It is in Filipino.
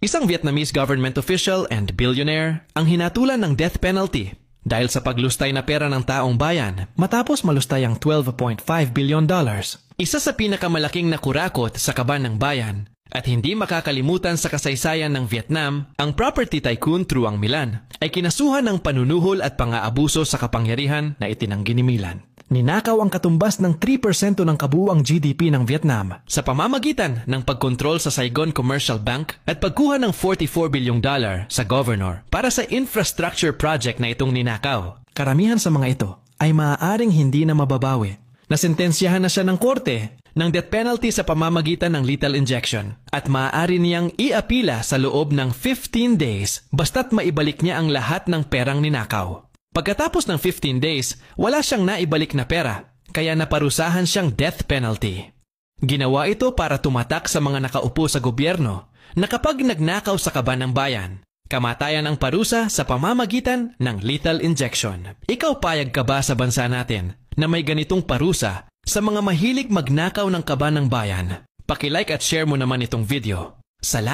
Isang Vietnamese government official and billionaire ang hinatulan ng death penalty dahil sa paglustay na pera ng taong bayan matapos malustay ang $12.5 billion. Isa sa pinakamalaking nakurakot sa kaban ng bayan at hindi makakalimutan sa kasaysayan ng Vietnam, ang property tycoon Truong Milan ay kinasuhan ng panunuhol at pang-aabuso sa kapangyarihan na itinanggi ni Milan. Ninakaw ang katumbas ng 3% ng kabuuang GDP ng Vietnam sa pamamagitan ng pagkontrol sa Saigon Commercial Bank at pagkuha ng $44 billion sa governor para sa infrastructure project na itong ninakaw. Karamihan sa mga ito ay maaaring hindi na mababawi. Nasentensyahan na siya ng korte ng death penalty sa pamamagitan ng lethal injection at maaari niyang iapila sa loob ng 15 days basta't maibalik niya ang lahat ng perang ninakaw. Pagkatapos ng 15 days, wala siyang naibalik na pera, kaya naparusahan siyang death penalty. Ginawa ito para tumatak sa mga nakaupo sa gobyerno na kapag nagnakaw sa kaban ng bayan, kamatayan ang parusa sa pamamagitan ng lethal injection. Ikaw payag ka ba sa bansa natin na may ganitong parusa sa mga mahilig magnakaw ng kaban ng bayan? Paki-like at share mo naman itong video. Salamat!